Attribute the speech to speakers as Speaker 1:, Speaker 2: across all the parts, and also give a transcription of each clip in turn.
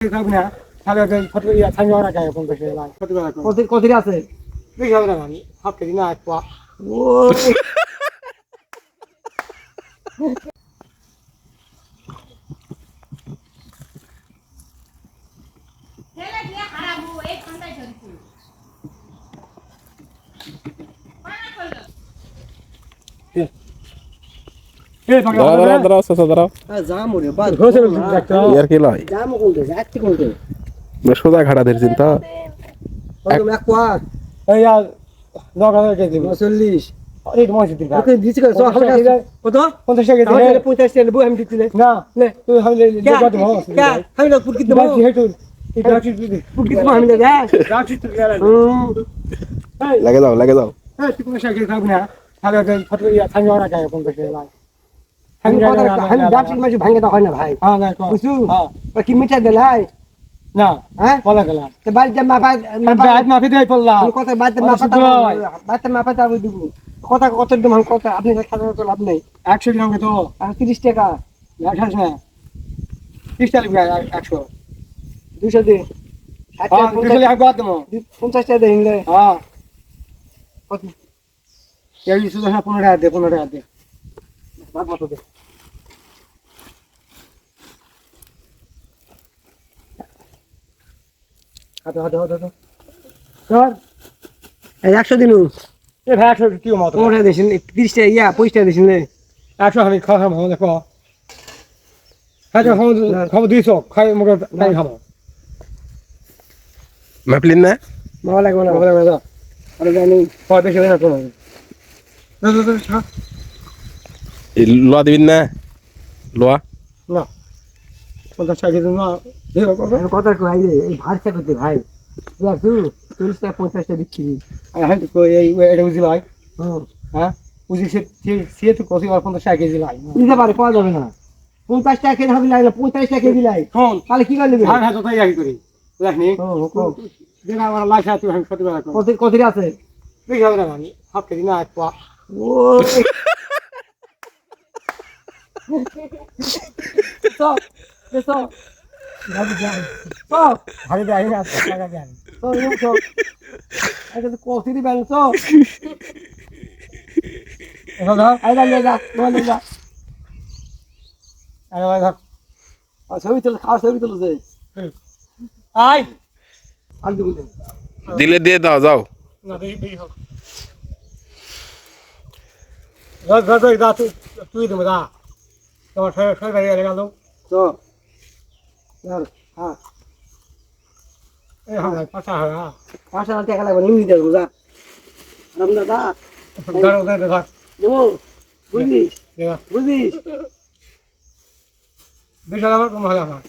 Speaker 1: থাকবি না তাহলে ফটো ছাড়ি না গায়ে ফোন করে ফটো কত আছে দেখি হবে না আমি হাফ কেজি না এক পা ও
Speaker 2: ছেলে দিয়ে হারাবো এই ঘন্টায় ধরছি
Speaker 3: সোজা ঘাটা ধরছেন তো লাগে যাও
Speaker 1: থাকবি না তাহলে ফটো ছাড়ি না গায়ে ফোন করে
Speaker 4: ভাঙে হয় না ভাই বুঝছু কি মিঠা দিলাই
Speaker 1: না
Speaker 4: হ্যাঁ
Speaker 1: বলা গেল
Speaker 4: বাড়িতে
Speaker 1: মাফি দিয়ে পড়লাম
Speaker 4: কথা বাড়িতে মাপা যাবো দিব কথা কত দিন কথা আপনি খাতা তো লাভ নেই
Speaker 1: 100 গ্রাম তো
Speaker 4: 30 টাকা
Speaker 1: 100 না 30 টাকা 100
Speaker 4: 200 দিন 50 টাকা দিন
Speaker 1: হ্যাঁ কত এই শুধু 15 টাকা দে 15 টাকা দে বাদ মতো দে হাতে স্যার
Speaker 4: এই 100 দিন
Speaker 1: এ ভাই 100 কি মত
Speaker 4: 15 টাকা দিছেন 30 টাকা 25 টাকা দিছেন
Speaker 1: 100 আমি খাওয়া খাবো দেখো হ্যাঁ খাবো 200 খাই মগে নাই খাবো
Speaker 3: মাপলেন না
Speaker 4: ভালো লাগবে না আরে জানি
Speaker 1: পরে বেশি না তোমার
Speaker 3: লোয়া দিবেন না লোয়া
Speaker 1: না 50 টাকা দিন না দেও
Speaker 4: কথা কই এই ভাড়া করতে ভাই বুঝছু 30 টাকা 50 টাকা দিচ্ছি
Speaker 1: হ্যাঁ তো এই এটা বুঝি ভাই হ্যাঁ বুঝি সে তো কসি আর 50 টাকা কেজি লাই
Speaker 4: দিতে পারে পাওয়া যাবে না 50 টাকা কেজি হবে লাগলে 45 টাকা কেজি লাই
Speaker 1: শোন
Speaker 4: তাহলে কি করলি
Speaker 1: হ্যাঁ হ্যাঁ তো তাই আগে করি দেখনি যেটা আমার লাইসা তুই আমি সত্যি কথা কই
Speaker 4: কত আছে
Speaker 1: দেখি হবে না আমি হাফ কেজি না এক পা
Speaker 4: ও তো তো ভাবি যাই তো
Speaker 1: ভালো যাই না টাকা দেন
Speaker 4: তো এটা তো কফি দি ব্যাংক তো
Speaker 1: দাদা
Speaker 4: আইলা লেগা বলে যা
Speaker 1: আরে ভাই ধর
Speaker 4: ছবি তুলে খাওয়া ছবি তুলছে
Speaker 1: আই
Speaker 4: আর দিব
Speaker 3: দিলে দিয়ে দাও যাও
Speaker 1: না দেখি হোক ঘর যা তুই দেবো দা তোমার সবাই বাড়ি গেলে গেল
Speaker 4: তো আর হ্যাঁ
Speaker 1: এই হ্যাঁ পাঁচা হয় হ্যাঁ
Speaker 4: 5,000 টাকা লাগবে নিমি দেবো যা রাম দাদা
Speaker 1: ধর
Speaker 4: দেবো বুঝলিস বুঝলিস
Speaker 1: বিশাল আমার কম হয় আমার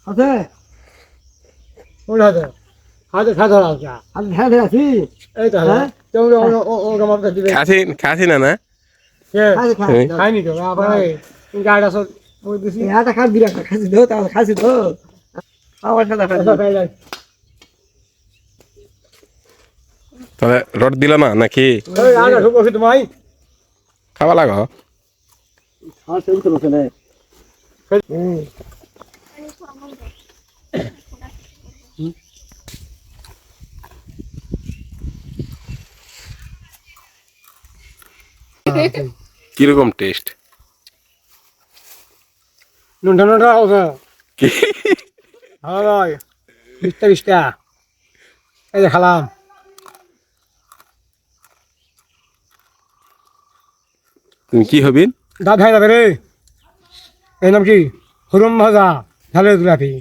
Speaker 4: আছে
Speaker 1: ওই হাতে হাতে খাওয়া ধরা আছে
Speaker 4: আর ধ্যান ধরে আছি
Speaker 1: এই তো হ্যাঁ তুমি ও আমাকে দিবে
Speaker 3: খাসি না না
Speaker 1: কে খাইনি তো আবার গাড়ি সব ওই দিছি
Speaker 4: এটা খাস দিরা খাসি দাও তাহলে খাসি তো আমার সাথে
Speaker 3: তাহলে রড দিল না নাকি
Speaker 1: ওই আগা শুভ কি তুমি
Speaker 3: খাওয়া লাগো
Speaker 4: আর সেই তো বসে
Speaker 3: কিরকম টেস্ট
Speaker 1: নুনটা আছে হ্যাঁ ভাই 20 এই যে খালাম
Speaker 3: তুমি কি হবেন
Speaker 1: দাঁত ভাই যাবে রে এই নাম কি হুরম ভাজা ঝালের জিলাপি